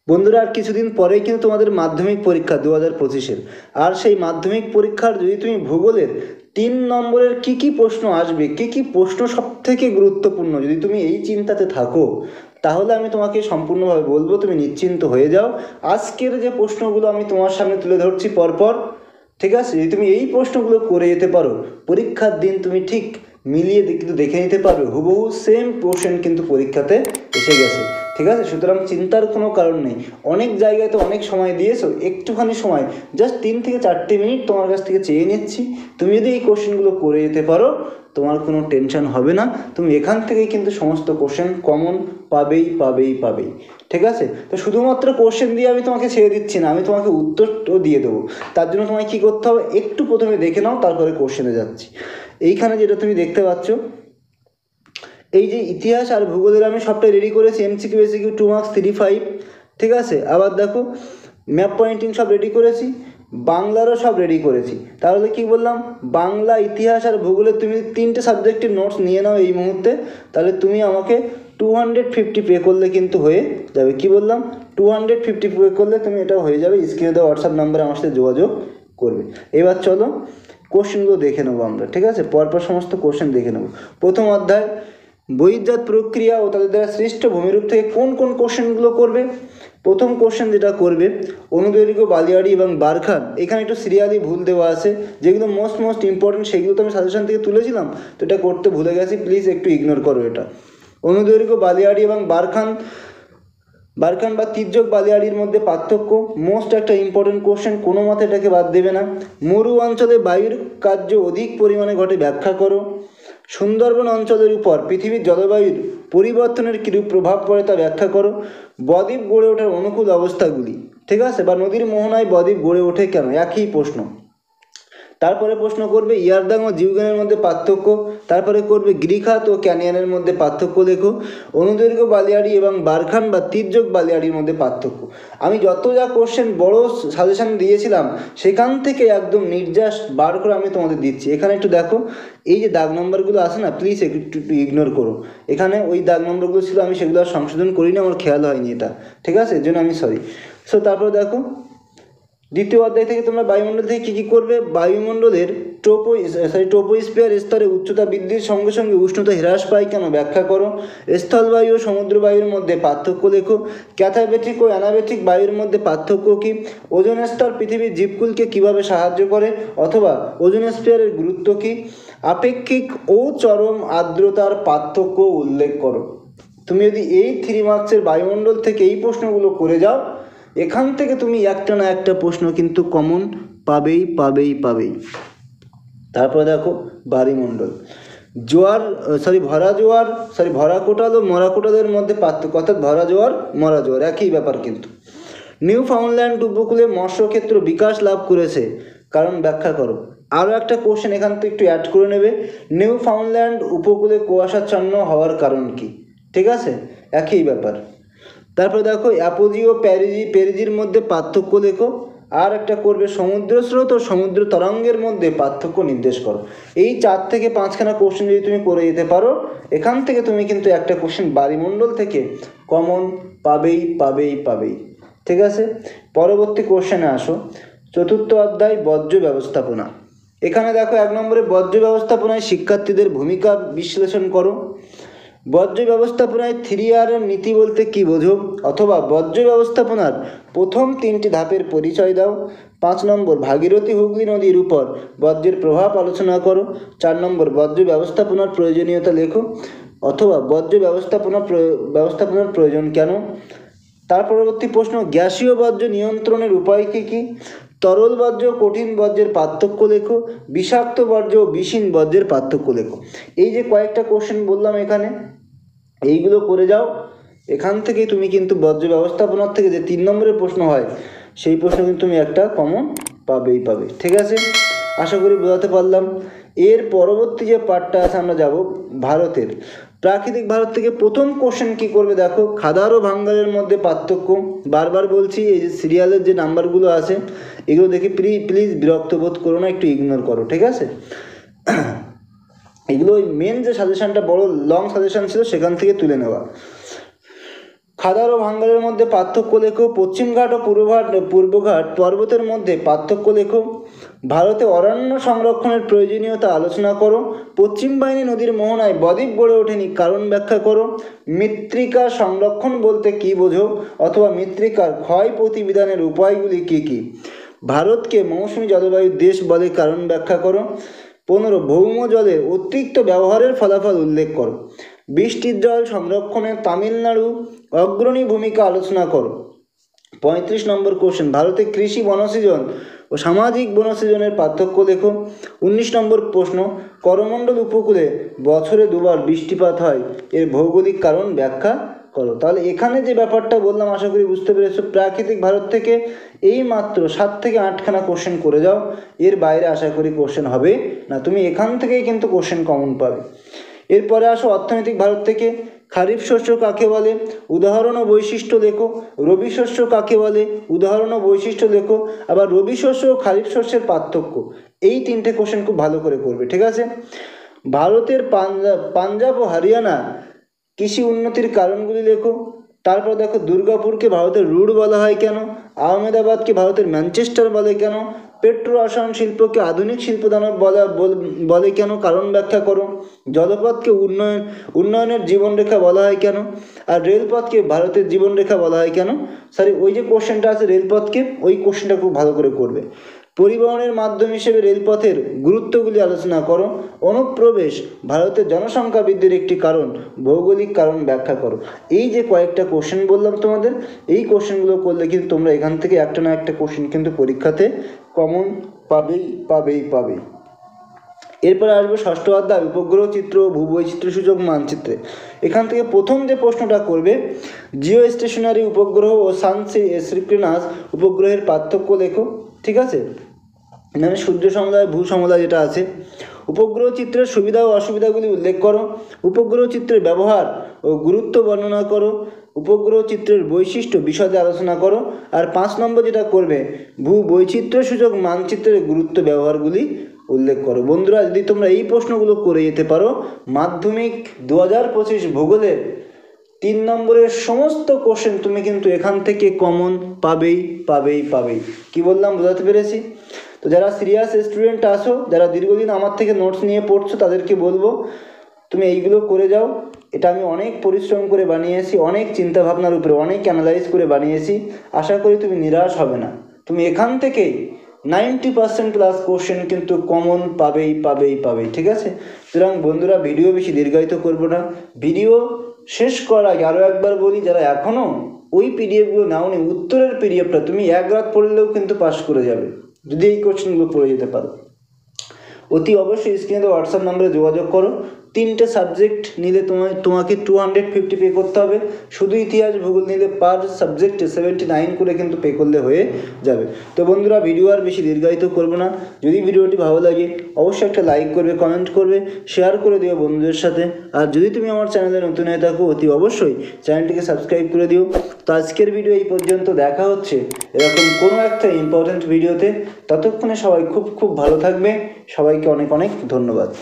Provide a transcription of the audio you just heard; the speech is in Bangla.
বন্ধুরা, আর কিছুদিন পরেই কিন্তু তোমাদের মাধ্যমিক পরীক্ষা 2025-এর। আর সেই মাধ্যমিক পরীক্ষার যদি তুমি ভূগোলের 3 নম্বরের কি কি প্রশ্ন আসবে, কি কি প্রশ্ন সব থেকে গুরুত্বপূর্ণ, যদি তুমি এই চিন্তাতে থাকো, তাহলে আমি তোমাকে সম্পূর্ণভাবে বলবো তুমি নিশ্চিন্ত হয়ে যাও। আজকের যে প্রশ্নগুলো আমি তোমার সামনে তুলে ধরছি পরপর, ঠিক আছে, যদি তুমি এই প্রশ্নগুলো করে যেতে পারো, পরীক্ষার দিন তুমি ঠিক মিলিয়ে কিন্তু দেখে নিতে পারবে হুবহু সেম কোশ্চেন কিন্তু পরীক্ষাতে এসে গেছে। ঠিক আছে, সুতরাং চিন্তার কোনো কারণ নেই। অনেক জায়গায় তো অনেক সময় দিয়েছো, একটুখানি সময়, জাস্ট 3 থেকে 4 মিনিট তোমার কাছ থেকে চেয়ে নিচ্ছি। তুমি যদি এই কোশ্চেনগুলো করে যেতে পারো, তোমার কোনো টেনশন হবে না। তুমি এখান থেকেই কিন্তু সমস্ত কোশ্চেন কমন পাবেই পাবেই পাবেই। ঠিক আছে, তো শুধুমাত্র কোশ্চেন দিয়ে আমি তোমাকে ছেড়ে দিচ্ছি না, আমি তোমাকে উত্তরও দিয়ে দেবো। তার জন্য তোমায় কী করতে হবে, একটু প্রথমে দেখে নাও, তারপরে কোশ্চেনে যাচ্ছি। এইখানে যেটা তুমি দেখতে পাচ্ছ, এই যে ইতিহাস আর ভূগোলের আমি সবটাই রেডি করেছি, এমসিকিউ এসিকিউ 2 মার্কস 3, 5। ঠিক আছে, আবার দেখো ম্যাপ পয়েন্টিং সব রেডি করেছি, বাংলারও সব রেডি করেছি। তাহলে কি বললাম, বাংলা, ইতিহাস আর ভূগোলের তুমি 3টে সাবজেক্টের নোটস নিয়ে নাও এই মুহূর্তে। তাহলে তুমি আমাকে 250 পে করলে কিন্তু হয়ে যাবে। কি বললাম, 250 পে করলে তুমি এটা হয়ে যাবে। স্ক্রিনে দেওয়া হোয়াটসঅ্যাপ নাম্বারে আমার সাথে যোগাযোগ করবে। এবার চলো কোশ্চেনগুলো দেখে নেবো আমরা। ঠিক আছে, পরপর সমস্ত কোশ্চেন দেখে নেবো। প্রথম অধ্যায়, বহির্জাত প্রক্রিয়া ও তাদের দ্বারা সৃষ্ট ভূমিরূপ থেকে কোন কোন কোশ্চেনগুলো করবে। প্রথম কোশ্চেন যেটা করবে, অনুদৈর্ঘ্য বালিয়াড়ি এবং বারখান। এখানে একটু সিরিয়ালি ভুল দেওয়া আছে, যেগুলো মোস্ট ইম্পর্টেন্ট সেগুলো তো আমি সাজেশন থেকে তুলেছিলাম, তো এটা করতে ভুলে গেছি, প্লিজ একটু ইগনোর করো এটা। অনুদৈর্ঘ্য বালিয়াড়ি এবং বারখান বা তির্যক বালিয়াড়ির মধ্যে পার্থক্য, মোস্ট একটা ইম্পর্টেন্ট কোশ্চেন, কোনো মতে এটাকে বাদ দেবে না। মরু অঞ্চলে বায়ুর কার্য অধিক পরিমাণে ঘটে, ব্যাখ্যা করো। সুন্দরবন অঞ্চলের উপর পৃথিবীর জলবায়ুর পরিবর্তনের কীরূপ প্রভাব পড়ে তা ব্যাখ্যা করো। বদ্বীপ গড়ে ওঠার অনুকূল অবস্থাগুলি, ঠিক আছে, বা নদীর মোহনায় বদ্বীপ গড়ে ওঠে কেন, একই প্রশ্ন। তারপরে প্রশ্ন করবে ইয়ারদাং ও জিউগেনের মধ্যে পার্থক্য। তারপরে করবে গিরিখাত ও ক্যানিয়নের মধ্যে পার্থক্য লেখো। অনুদৈর্ঘ্য বালিয়াড়ি এবং বারখান বা তির্যক বালিয়াড়ির মধ্যে পার্থক্য। আমি যত যা কোশ্চেন বড় সাজেশান দিয়েছিলাম, সেখান থেকে একদম নির্যাস বার করে আমি তোমাদের দিচ্ছি। এখানে একটু দেখো, এই যে দাগ নম্বরগুলো আছে না, প্লিজ একটু ইগনোর করো। এখানে ওই দাগ নম্বরগুলো ছিল, আমি সেগুলো আর সংশোধন করিনি, আমার খেয়াল হয়নি এটা। ঠিক আছে, এর জন্য আমি সরি। সো তারপরে দেখো, দ্বিতীয় অধ্যায় থেকে তোমরা বায়ুমণ্ডল থেকে কী কী করবে। বায়ুমণ্ডলের ট্রোপোস্ফিয়ার স্তরে উচ্চতা বৃদ্ধির সঙ্গে সঙ্গে উষ্ণতা হ্রাস পায় কেন, ব্যাখ্যা করো। স্থলবায়ু ও সমুদ্র বায়ুর মধ্যে পার্থক্য লেখো। ক্যাথাবেটিক ও অ্যানাবেটিক বায়ুর মধ্যে পার্থক্য কী। ওজোন স্তর পৃথিবীর জীবকুলকে কীভাবে সাহায্য করে, অথবা ওজোন স্ফিয়ারের গুরুত্ব কী। আপেক্ষিক ও চরম আর্দ্রতার পার্থক্য উল্লেখ করো। তুমি যদি এই 3 মার্কসের বায়ুমণ্ডল থেকে এই প্রশ্নগুলো করে যাও, এখান থেকে তুমি একটা না একটা প্রশ্ন কিন্তু কমন পাবেই পাবেই পাবেই। তারপরে দেখো বায়ুমণ্ডল, ভরা কোটাল ও মরা কোটালের মধ্যে পার্থক্য, অর্থাৎ ভরা জোয়ার মরা জোয়ার একই ব্যাপার কিন্তু। নিউ ফাউন্ডল্যান্ড উপকূলে মৎস্যক্ষেত্র বিকাশ লাভ করেছে, কারণ ব্যাখ্যা করো। আরও একটা কোশ্চেন এখান থেকে একটু অ্যাড করে নেবে, নিউ ফাউন্ডল্যান্ড উপকূলে কুয়াশাচ্ছন্ন হওয়ার কারণ কি। ঠিক আছে, একই ব্যাপার। তারপরে দেখো অ্যাপোজি ও প্যারিজির মধ্যে পার্থক্য লেখো। আর একটা করবে সমুদ্র স্রোত ও সমুদ্র তরঙ্গের মধ্যে পার্থক্য নির্দেশ করো। এই 4 থেকে 5খানা কোশ্চেন যদি তুমি করে যেতে পারো, এখান থেকে তুমি কিন্তু একটা কোশ্চেন বায়ুমণ্ডল থেকে কমন পাবেই পাবেই পাবেই। ঠিক আছে, পরবর্তী কোশ্চেনে আসো। চতুর্থ অধ্যায় বর্জ্য ব্যবস্থাপনা। এখানে দেখো 1 নম্বরে বর্জ্য ব্যবস্থাপনায় শিক্ষার্থীদের ভূমিকা বিশ্লেষণ করো। বর্জ্য ব্যবস্থাপনায় 3R নীতি বলতে কী বোঝো, অথবা বর্জ্য ব্যবস্থাপনার প্রথম 3টি ধাপের পরিচয় দাও। 5 নম্বর ভাগীরথী হুগলি নদীর উপর বর্জ্যের প্রভাব আলোচনা করো। 4 নম্বর বর্জ্য ব্যবস্থাপনার প্রয়োজনীয়তা লেখো, অথবা বর্জ্য ব্যবস্থাপনার প্রয়োজন কেন। তার পরবর্তী প্রশ্ন, গ্যাসীয় বর্জ্য নিয়ন্ত্রণের উপায় কী কী। তরল বর্জ্য কঠিন বর্জ্যের পার্থক্য লেখো। বিষাক্ত বর্জ্য ও বিষহীন বর্জ্যের পার্থক্য লেখো। এই যে কয়েকটা কোশ্চেন বললাম এখানে, এইগুলো করে যাও। এখান থেকেই তুমি কিন্তু বর্জ্য ব্যবস্থাপনার থেকে যে 3 নম্বরের প্রশ্ন হয়, সেই প্রশ্ন কিন্তু তুমি একটা কমন পাবেই পাবে। ঠিক আছে, আশা করি বোঝাতে পারলাম। এর পরবর্তী যে পার্টটা আছে, আমরা যাব ভারতের। প্রাকৃতিক ভারত থেকে প্রথম কোশ্চেন কি করবে দেখো, খাদার ও ভাঙ্গারের মধ্যে পার্থক্য। বারবার বলছি, এই যে সিরিয়ালের যে নাম্বারগুলো আছে, এগুলো দেখে প্লিজ বিরক্ত বোধ করো না, একটু ইগনোর করো। ঠিক আছে, এগুলো ওই মেন যে সাজেশানটা বড় লং সাজেশান ছিল, সেখান থেকে তুলে নেওয়া। খাদার ও ভাঙ্গারের মধ্যে পার্থক্য লেখো। পশ্চিমঘাট ও পূর্বঘাট পর্বতের মধ্যে পার্থক্য লেখো। ভারতে অরণ্য সংরক্ষণের প্রয়োজনীয়তা আলোচনা করো। পশ্চিম বাহিনী নদীর মোহনায় বদ্বীপ গড়ে ওঠেনি, কারণ ব্যাখ্যা করো। মৃত্তিকা সংরক্ষণ বলতে কী বোঝো, অথবা মৃত্তিকার ক্ষয় প্রতিবিধানের উপায়গুলি কী কী। ভারতকে মৌসুমী জলবায়ুর দেশ বলে, কারণ ব্যাখ্যা করো। 15 ভৌম জলের অতিরিক্ত ব্যবহারের ফলাফল উল্লেখ করো। বৃষ্টির জল সংরক্ষণে তামিলনাড়ু অগ্রণী ভূমিকা আলোচনা করো। 35 নম্বর কোশ্চেন, ভারতে কৃষি বনসৃজন ও সামাজিক বনসৃজনের পার্থক্য লেখো। 19 নম্বর প্রশ্ন, করমণ্ডল উপকূলে বছরে দুবার বৃষ্টিপাত হয়, এর ভৌগোলিক কারণ ব্যাখ্যা করো। তাহলে এখানে যে ব্যাপারটা বললাম আশা করি বুঝতে পেরেছো। প্রাকৃতিক ভারত থেকে এই মাত্র 7 থেকে 8খানা কোশ্চেন করে যাও, এর বাইরে আশা করি কোশ্চেন হবে না। তুমি এখান থেকেই কিন্তু কোশ্চেন কমন পাবে। এরপরে আসো অর্থনৈতিক ভারত থেকে। খারিফ শস্য কাকে বলে, উদাহরণ ও বৈশিষ্ট্য লেখো। রবি শস্য কাকে বলে, উদাহরণ ও বৈশিষ্ট্য লেখো। আবার রবি শস্য ও খারিফ শস্যের পার্থক্য। এই 3টে কোশ্চেন খুব ভালো করে করবে, ঠিক আছে। ভারতের পাঞ্জাব ও হরিয়ানা কৃষি উন্নতির কারণগুলি লেখো। তারপর দেখো, দুর্গাপুরকে ভারতের রুড় বলা হয় কেন, আহমেদাবাদকে ভারতের ম্যানচেস্টার বলে কেন, পেট্রো রসায়ন শিল্পকে আধুনিক শিল্পদানব বলে কেন, কারণ ব্যাখ্যা করো। জলপথকে উন্নয়নের জীবনরেখা বলা হয় কেন, আর রেলপথকে ভারতের জীবনরেখা বলা হয় কেন। ওই যে কোশ্চেনটা আছে রেলপথকে, ওই কোশ্চেনটা খুব ভালো করে করবে। পরিবহনের মাধ্যম হিসেবে রেলপথের গুরুত্বগুলি আলোচনা করো। অনুপ্রবেশ ভারতের জনসংখ্যা বৃদ্ধির একটি কারণ, ভৌগোলিক কারণ ব্যাখ্যা করো। এই যে কয়েকটা কোশ্চেন বললাম তোমাদের, এই কোশ্চেনগুলো করলে কিন্তু তোমরা এখান থেকে একটা না একটা কোশ্চেন কিন্তু পরীক্ষাতে কমন পাবেই। এরপরে আসবে ষষ্ঠ অধ্যায়, উপগ্রহ চিত্র ও ভূবৈচিত্র্য সূচক মানচিত্রে। এখান থেকে প্রথম যে প্রশ্নটা করবে, জিও স্টেশনারি উপগ্রহ ও সানসিক্রোনাস উপগ্রহের পার্থক্য লেখো, ঠিক আছে। মানে সূর্য সমুদায় ভূ সমুদায় যেটা আছে। উপগ্রহ চিত্রের সুবিধা ও অসুবিধাগুলি উল্লেখ করো। উপগ্রহ চিত্রের ব্যবহার ও গুরুত্ব বর্ণনা করো। উপগ্রহ চিত্রের বৈশিষ্ট্য বিশদে আলোচনা করো। আর 5 নম্বর যেটা করবে, ভূ বৈচিত্র্য সূচক মানচিত্রের গুরুত্ব ব্যবহারগুলি উল্লেখ করো। বন্ধুরা, যদি তোমরা এই প্রশ্নগুলো করে যেতে পারো, মাধ্যমিক 2025 ভূগোলের 3 নম্বরের সমস্ত কোশ্চেন তুমি কিন্তু এখান থেকে কমন পাবেই। কি বললাম, বোঝাতে পেরেছি? তো যারা সিরিয়াস স্টুডেন্ট আসো, যারা দীর্ঘদিন আমার থেকে নোটস নিয়ে পড়ছো, তাদেরকে বলবো তুমি এইগুলো করে যাও। এটা আমি অনেক পরিশ্রম করে বানিয়েছি, অনেক চিন্তাভাবনার উপরে, অনেক অ্যানালাইজ করে বানিয়েছি। আশা করি তুমি নিরাশ হবে না। তুমি এখান থেকেই 90% প্লাস কোশ্চেন কিন্তু কমন পাবেই, ঠিক আছে। সুতরাং বন্ধুরা, ভিডিও বেশি দীর্ঘায়িত করবো না। ভিডিও শেষ করার আগে আরও একবার বলি, যারা এখনও ওই পিডিএফগুলো নাওনি, উত্তরের পিডিএফটা তুমি 1 রাত পড়লেও কিন্তু পাস করে যাবে, যদি এই কোশ্চেনগুলো পড়ে যেতে পারো। অতি অবশ্যই স্ক্রিনে হোয়াটসঅ্যাপ নম্বরে যোগাযোগ করো। 3টে সাবজেক্ট নিলে তোমাকে 250 পে করতে হবে। শুধু ইতিহাস ভূগোল নিলে পার সাবজেক্টে 79 করে কিন্তু পে করলে হয়ে যাবে। তো বন্ধুরা, ভিডিও আর বেশি দীর্ঘায়িত করবো না। যদি ভিডিওটি ভালো লাগে অবশ্যই একটা লাইক করবে, কমেন্ট করবে, শেয়ার করে দিও বন্ধুদের সাথে। আর যদি তুমি আমার চ্যানেলে নতুন হয়ে থাকো, অতি অবশ্যই চ্যানেলটিকে সাবস্ক্রাইব করে দিও। তো আজকের ভিডিও এই পর্যন্ত, দেখা হচ্ছে এরকম কোনো একটা ইম্পর্টেন্ট ভিডিওতে। ততক্ষণে সবাই খুব ভালো থাকবে। সবাইকে অনেক ধন্যবাদ।